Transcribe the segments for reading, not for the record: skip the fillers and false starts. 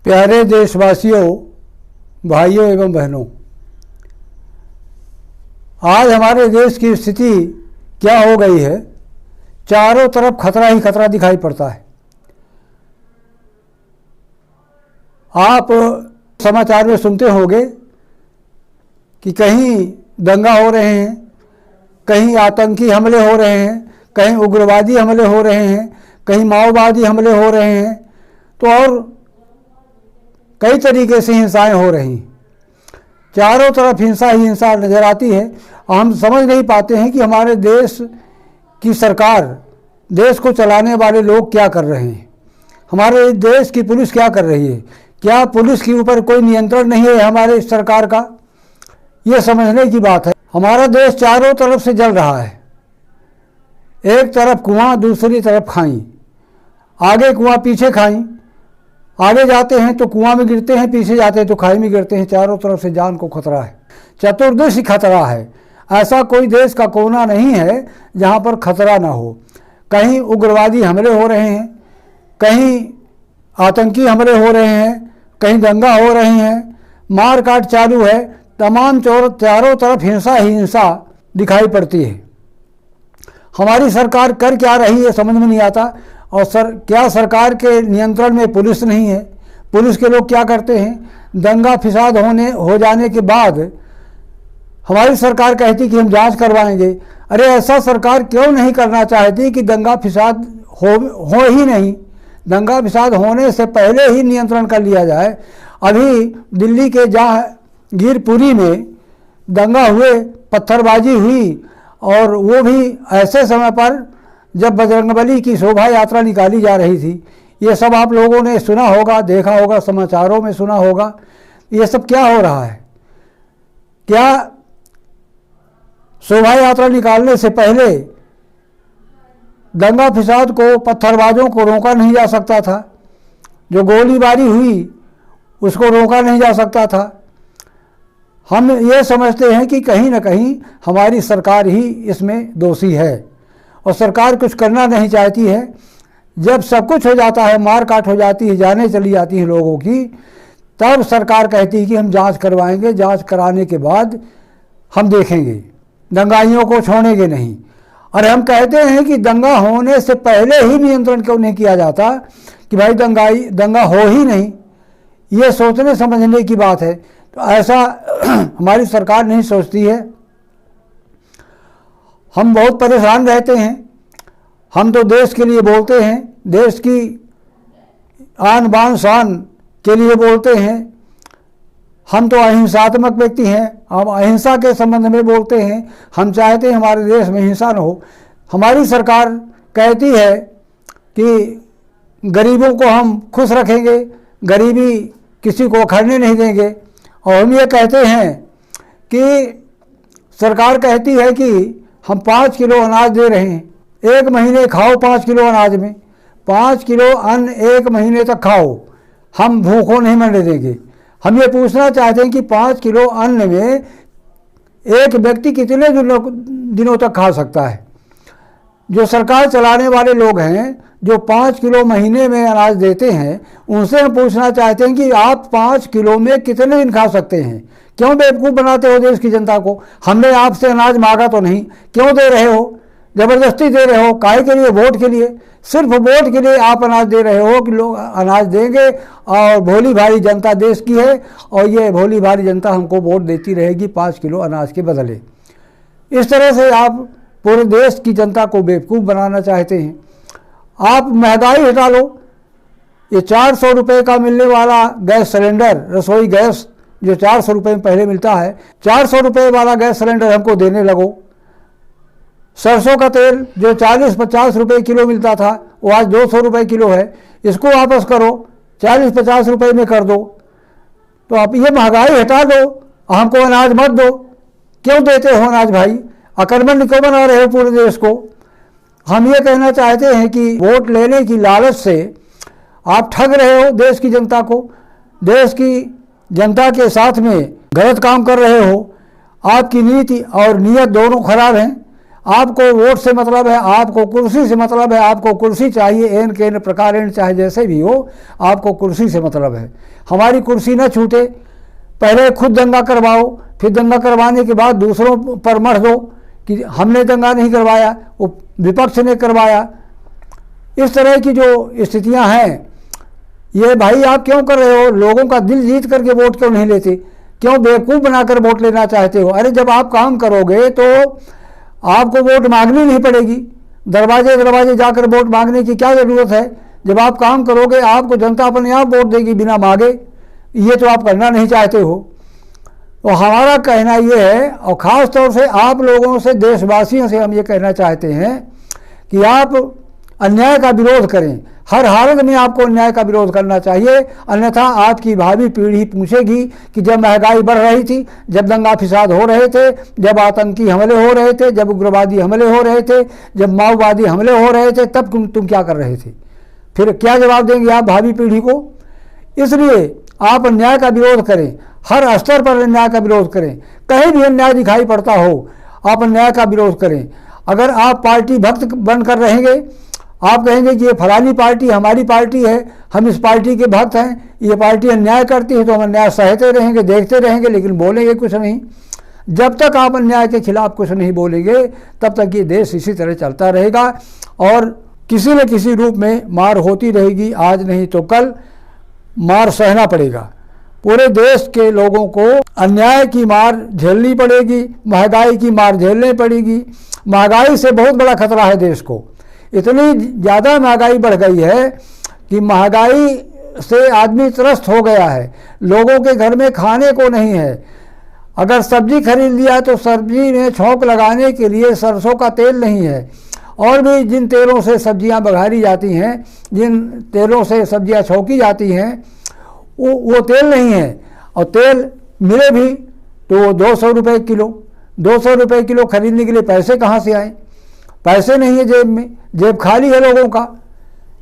प्यारे देशवासियों, भाइयों एवं बहनों, आज हमारे देश की स्थिति क्या हो गई है। चारों तरफ खतरा ही खतरा दिखाई पड़ता है। आप समाचार में सुनते होंगे कि कहीं दंगा हो रहे हैं, कहीं आतंकी हमले हो रहे हैं, कहीं उग्रवादी हमले हो रहे हैं, कहीं माओवादी हमले हो रहे हैं, तो और कई तरीके से हिंसाएं हो रही। चारों तरफ हिंसा ही हिंसा नज़र आती है। हम समझ नहीं पाते हैं कि हमारे देश की सरकार, देश को चलाने वाले लोग क्या कर रहे हैं। हमारे देश की पुलिस क्या कर रही है। क्या पुलिस के ऊपर कोई नियंत्रण नहीं है हमारे सरकार का? ये समझने की बात है। हमारा देश चारों तरफ से जल रहा है। एक तरफ कुआं, दूसरी तरफ खाई। आगे कुआं, पीछे खाई। आगे जाते हैं तो कुआं में गिरते हैं, पीछे जाते हैं तो खाई में गिरते हैं। चारों तरफ से जान को खतरा है, चतुर्दिश खतरा है। ऐसा कोई देश का कोना नहीं है जहां पर खतरा ना हो। कहीं उग्रवादी हमले हो रहे हैं, कहीं आतंकी हमले हो रहे हैं, कहीं दंगा हो रहे हैं, मार काट चालू है। तमाम चारों तरफ हिंसा ही हिंसा दिखाई पड़ती है। हमारी सरकार कर क्या रही है समझ में नहीं आता। और क्या सरकार के नियंत्रण में पुलिस नहीं है? पुलिस के लोग क्या करते हैं? दंगा फिसाद हो जाने के बाद हमारी सरकार कहती कि हम जांच करवाएंगे। अरे ऐसा सरकार क्यों नहीं करना चाहती कि दंगा फिसाद हो ही नहीं। दंगा फिसाद होने से पहले ही नियंत्रण कर लिया जाए। अभी दिल्ली के जहांगीरपुरी में दंगा हुए, पत्थरबाजी हुई, और वो भी ऐसे समय पर जब बजरंगबली की शोभा यात्रा निकाली जा रही थी। ये सब आप लोगों ने सुना होगा, देखा होगा, समाचारों में सुना होगा। ये सब क्या हो रहा है? क्या शोभा यात्रा निकालने से पहले दंगा फिसाद को, पत्थरबाजों को रोका नहीं जा सकता था? जो गोलीबारी हुई उसको रोका नहीं जा सकता था? हम ये समझते हैं कि कहीं ना कहीं हमारी सरकार ही इसमें दोषी है और सरकार कुछ करना नहीं चाहती है। जब सब कुछ हो जाता है, मार काट हो जाती है, जाने चली जाती है लोगों की, तब सरकार कहती है कि हम जांच करवाएंगे, जांच कराने के बाद हम देखेंगे, दंगाइयों को छोड़ेंगे नहीं। और हम कहते हैं कि दंगा होने से पहले ही नियंत्रण क्यों नहीं किया जाता कि भाई दंगा हो ही नहीं। ये सोचने समझने की बात है। तो ऐसा हमारी सरकार नहीं सोचती है। हम बहुत परेशान रहते हैं। हम तो देश के लिए बोलते हैं, देश की आन बान शान के लिए बोलते हैं। हम तो अहिंसात्मक व्यक्ति हैं, हम अहिंसा के संबंध में बोलते हैं। हम चाहते हैं हमारे देश में हिंसा न हो। हमारी सरकार कहती है कि गरीबों को हम खुश रखेंगे, गरीबी किसी को अखड़ने नहीं देंगे। और हम ये कहते हैं कि सरकार कहती है कि हम 5 किलो अनाज दे रहे हैं, 1 महीने खाओ 5 किलो अनाज में। 5 किलो अन्न 1 महीने तक खाओ, हम भूखों नहीं मरने देंगे। हम ये पूछना चाहते हैं कि 5 किलो अन्न में एक व्यक्ति कितने दिनों तक खा सकता है? जो सरकार चलाने वाले लोग हैं, जो 5 किलो महीने में अनाज देते हैं, उनसे हम पूछना चाहते हैं कि आप 5 किलो में कितने दिन खा सकते हैं? क्यों बेवकूफ़ बनाते हो देश की जनता को? हमने आपसे अनाज मांगा तो नहीं, क्यों दे रहे हो? ज़बरदस्ती दे रहे हो। काहे के लिए? वोट के लिए। सिर्फ वोट के लिए आप अनाज दे रहे हो कि लोग अनाज देंगे और भोली भारी जनता देश की है और ये भोली भारी जनता हमको वोट देती रहेगी 5 किलो अनाज के बदले। इस तरह से आप पूरे देश की जनता को बेवकूफ़ बनाना चाहते हैं। आप महंगाई हटा लो। ये 400 रुपये का मिलने वाला गैस सिलेंडर, रसोई गैस जो 400 रुपये में पहले मिलता है, 400 रुपये वाला गैस सिलेंडर हमको देने लगो। सरसों का तेल जो 40-50 रुपये किलो मिलता था, वो आज 200 रुपये किलो है। इसको वापस करो, 40-50 रुपये में कर दो। तो आप ये महंगाई हटा दो, हमको अनाज मत दो। क्यों देते हो अनाज भाई? अकर्मण्य क्यों बना रहे हो पूरे देश को? हम ये कहना चाहते हैं कि वोट लेने की लालच से आप ठग रहे हो देश की जनता को। देश की जनता के साथ में गलत काम कर रहे हो। आपकी नीति और नीयत दोनों खराब हैं। आपको वोट से मतलब है, आपको कुर्सी से मतलब है, आपको कुर्सी चाहिए एन के न प्रकार, चाहे जैसे भी हो, आपको कुर्सी से मतलब है। हमारी कुर्सी न छूटे, पहले खुद दंगा करवाओ, फिर दंगा करवाने के बाद दूसरों पर मढ़ दो कि हमने दंगा नहीं करवाया, वो विपक्ष ने करवाया। इस तरह की जो स्थितियां हैं, ये भाई आप क्यों कर रहे हो? लोगों का दिल जीत करके वोट क्यों नहीं लेते? क्यों बेवकूफ़ बनाकर वोट लेना चाहते हो? अरे जब आप काम करोगे तो आपको वोट मांगनी नहीं पड़ेगी, दरवाजे दरवाजे जाकर वोट मांगने की क्या ज़रूरत है? जब आप काम करोगे आपको जनता अपने आप वोट देगी बिना मांगे। ये तो आप करना नहीं चाहते हो। तो हमारा कहना ये है, और ख़ास तौर से आप लोगों से, देशवासियों से हम ये कहना चाहते हैं कि आप अन्याय का विरोध करें। हर हालत में आपको अन्याय का विरोध करना चाहिए, अन्यथा आपकी भावी पीढ़ी पूछेगी कि जब महंगाई बढ़ रही थी, जब दंगा फिसाद हो रहे थे, जब आतंकी हमले हो रहे थे, जब उग्रवादी हमले हो रहे थे, जब माओवादी हमले हो रहे थे, तब तुम क्या कर रहे थे? फिर क्या जवाब देंगे आप भावी पीढ़ी को? इसलिए आप अन्याय का विरोध करें, हर स्तर पर अन्याय का विरोध करें। कहीं भी अन्याय दिखाई पड़ता हो, आप अन्याय का विरोध करें। अगर आप पार्टी भक्त बनकर रहेंगे, आप कहेंगे कि ये फलानी पार्टी हमारी पार्टी है, हम इस पार्टी के भक्त हैं, ये पार्टी अन्याय करती है, तो हम अन्याय सहते रहेंगे, देखते रहेंगे, लेकिन बोलेंगे कुछ नहीं। जब तक आप अन्याय के खिलाफ कुछ नहीं बोलेंगे, तब तक ये देश इसी तरह चलता रहेगा और किसी न किसी रूप में मार होती रहेगी। आज नहीं तो कल मार सहना पड़ेगा। पूरे देश के लोगों को अन्याय की मार झेलनी पड़ेगी, महंगाई की मार झेलनी पड़ेगी। महंगाई से बहुत बड़ा खतरा है देश को। इतनी ज़्यादा महंगाई बढ़ गई है कि महंगाई से आदमी त्रस्त हो गया है। लोगों के घर में खाने को नहीं है। अगर सब्जी खरीद लिया तो सब्जी में छौंक लगाने के लिए सरसों का तेल नहीं है, और भी जिन तेलों से सब्जियां बघारी जाती हैं, जिन तेलों से सब्जियां छौंकी जाती हैं, वो तेल नहीं है। और तेल मिले भी तो 200 रुपये किलो। 200 रुपये किलो खरीदने के लिए पैसे कहाँ से आए? पैसे नहीं है जेब में, जेब खाली है लोगों का।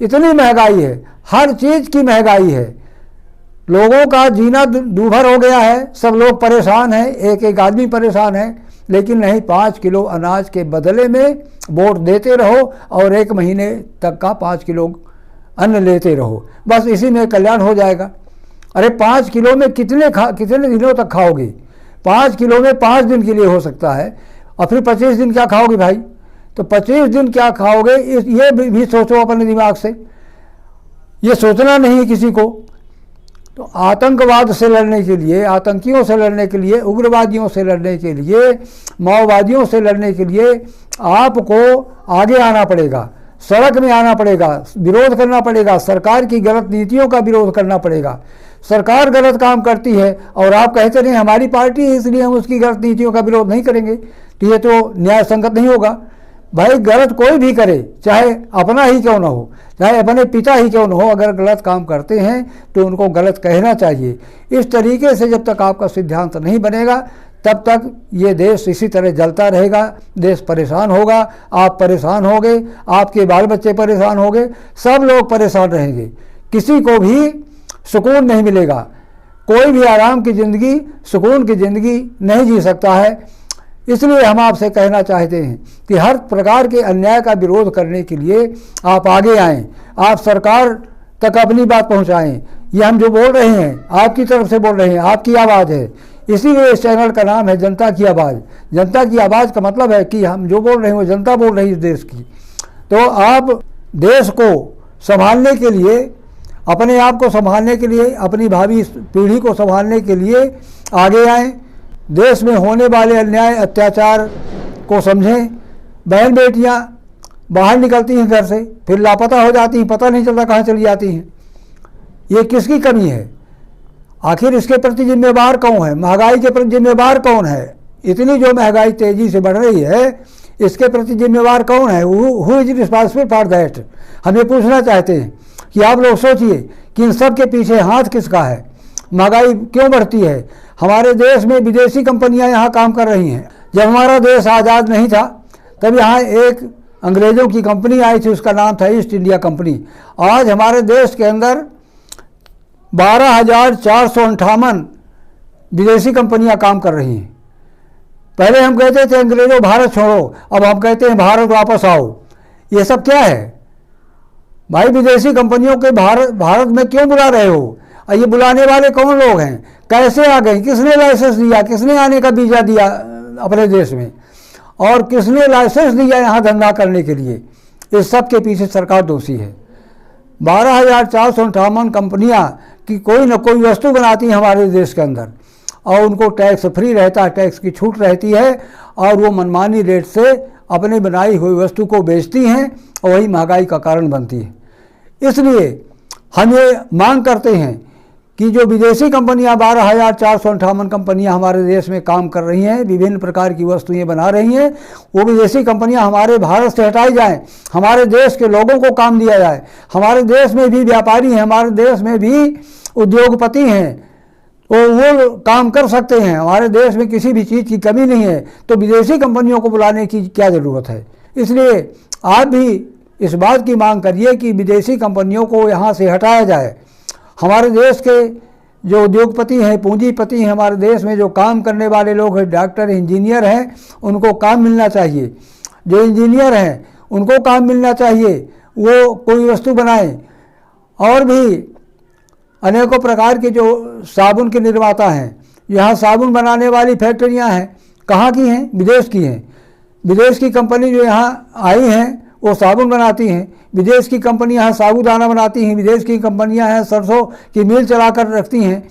इतनी महंगाई है, हर चीज़ की महंगाई है। लोगों का जीना दूभर हो गया है, सब लोग परेशान हैं, एक एक आदमी परेशान है। लेकिन नहीं, 5 किलो अनाज के बदले में वोट देते रहो और 1 महीने तक का 5 किलो अन्न लेते रहो, बस इसी में कल्याण हो जाएगा। अरे 5 किलो में कितने दिनों तक खाओगे? 5 किलो में 5 दिन के लिए हो सकता है, और फिर 25 दिन क्या खाओगे भाई? तो 25 दिन क्या खाओगे, ये भी सोचो अपने दिमाग से। ये सोचना नहीं है किसी को। तो आतंकवाद से लड़ने के लिए, आतंकियों से लड़ने के लिए, उग्रवादियों से लड़ने के लिए, माओवादियों से लड़ने के लिए आपको आगे आना पड़ेगा, सड़क में आना पड़ेगा, विरोध करना पड़ेगा, सरकार की गलत नीतियों का विरोध करना पड़ेगा। सरकार गलत काम करती है और आप कहते रहे हमारी पार्टी है इसलिए हम उसकी गलत नीतियों का विरोध नहीं करेंगे, तो ये तो न्याय संगत नहीं होगा। भाई गलत कोई भी करे, चाहे अपना ही क्यों ना हो, चाहे अपने पिता ही क्यों ना हो, अगर गलत काम करते हैं तो उनको गलत कहना चाहिए। इस तरीके से जब तक आपका सिद्धांत नहीं बनेगा, तब तक ये देश इसी तरह जलता रहेगा। देश परेशान होगा, आप परेशान होंगे, आपके बाल बच्चे परेशान होंगे, सब लोग परेशान रहेंगे। किसी को भी सुकून नहीं मिलेगा। कोई भी आराम की ज़िंदगी, सुकून की ज़िंदगी नहीं जी सकता है। इसलिए हम आपसे कहना चाहते हैं कि हर प्रकार के अन्याय का विरोध करने के लिए आप आगे आएँ, आप सरकार तक अपनी बात पहुंचाएं। ये हम जो बोल रहे हैं आपकी तरफ से बोल रहे हैं, आपकी आवाज़ है। इसीलिए इस चैनल का नाम है जनता की आवाज़। जनता की आवाज़ का मतलब है कि हम जो बोल रहे हैं वो जनता बोल रही है देश की। तो आप देश को संभालने के लिए, अपने आप को संभालने के लिए, अपनी भावी पीढ़ी को संभालने के लिए आगे आएँ। देश में होने वाले अन्याय अत्याचार को समझें। बहन बेटियां बाहर निकलती हैं घर से, फिर लापता हो जाती हैं, पता नहीं चलता कहाँ चली जाती हैं। ये किसकी कमी है? आखिर इसके प्रति जिम्मेवार कौन है? महंगाई के प्रति जिम्मेवार कौन है? इतनी जो महंगाई तेज़ी से बढ़ रही है, इसके प्रति जिम्मेवार कौन है? Who is responsible for that? हम ये पूछना चाहते हैं कि आप लोग सोचिए कि इन सब के पीछे हाथ किसका है? महंगाई क्यों बढ़ती है? हमारे देश में विदेशी कंपनियां यहाँ काम कर रही हैं। जब हमारा देश आज़ाद नहीं था तब यहाँ एक अंग्रेज़ों की कंपनी आई थी, उसका नाम था ईस्ट इंडिया कंपनी। आज हमारे देश के अंदर 12,458 विदेशी कंपनियां काम कर रही हैं। पहले हम कहते थे अंग्रेजों भारत छोड़ो, अब हम कहते हैं भारत वापस आओ। ये सब क्या है भाई? विदेशी कंपनियों के भारत में क्यों बुला रहे हो? और ये बुलाने वाले कौन लोग हैं? कैसे आ गए? किसने लाइसेंस दिया? किसने आने का वीज़ा दिया अपने देश में? और किसने लाइसेंस दिया यहाँ धंधा करने के लिए? इस सब के पीछे सरकार दोषी है। 12,458 कंपनियाँ की कोई न कोई वस्तु बनाती हैं हमारे देश के अंदर, और उनको टैक्स फ्री रहता है, टैक्स की छूट रहती है, और वो मनमानी रेट से अपनी बनाई हुई वस्तु को बेचती हैं और वही महंगाई का कारण बनती है। इसलिए हम ये मांग करते हैं कि जो विदेशी कंपनियां 12,458 कंपनियां हमारे देश में काम कर रही हैं, विभिन्न प्रकार की वस्तुएं बना रही हैं, वो विदेशी कंपनियां हमारे भारत से हटाई जाएं, हमारे देश के लोगों को काम दिया जाए। हमारे देश में भी व्यापारी हैं, हमारे देश में भी उद्योगपति हैं, तो वो काम कर सकते हैं। हमारे देश में किसी भी चीज़ की कमी नहीं है, तो विदेशी कंपनियों को बुलाने की क्या ज़रूरत है? इसलिए आप भी इस बात की मांग करिए कि विदेशी कंपनियों को यहाँ से हटाया जाए। हमारे देश के जो उद्योगपति हैं, पूंजीपति हैं, हमारे देश में जो काम करने वाले लोग हैं, डॉक्टर इंजीनियर हैं, उनको काम मिलना चाहिए। जो इंजीनियर हैं उनको काम मिलना चाहिए, वो कोई वस्तु बनाएं। और भी अनेकों प्रकार के जो साबुन के निर्माता हैं, यहाँ साबुन बनाने वाली फैक्ट्रियाँ हैं, कहाँ की हैं? विदेश की हैं। विदेश की कंपनी जो यहाँ आई हैं वो साबुन बनाती हैं, विदेश की कंपनी यहाँ साबूदाना बनाती हैं, विदेश की कंपनियाँ हैं सरसों की मिल चलाकर रखती हैं,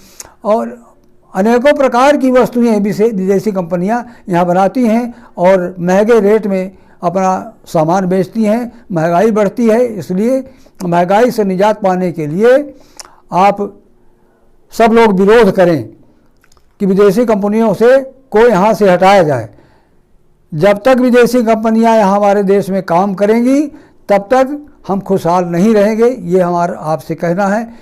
और अनेकों प्रकार की वस्तुएं विदेशी कंपनियाँ यहाँ बनाती हैं और महंगे रेट में अपना सामान बेचती हैं। महंगाई बढ़ती है, इसलिए महंगाई से निजात पाने के लिए आप सब लोग विरोध करें कि विदेशी कंपनियों से को यहाँ से हटाया जाए। जब तक विदेशी कंपनियां यहाँ हमारे देश में काम करेंगी तब तक हम खुशहाल नहीं रहेंगे, ये हमारा आपसे कहना है।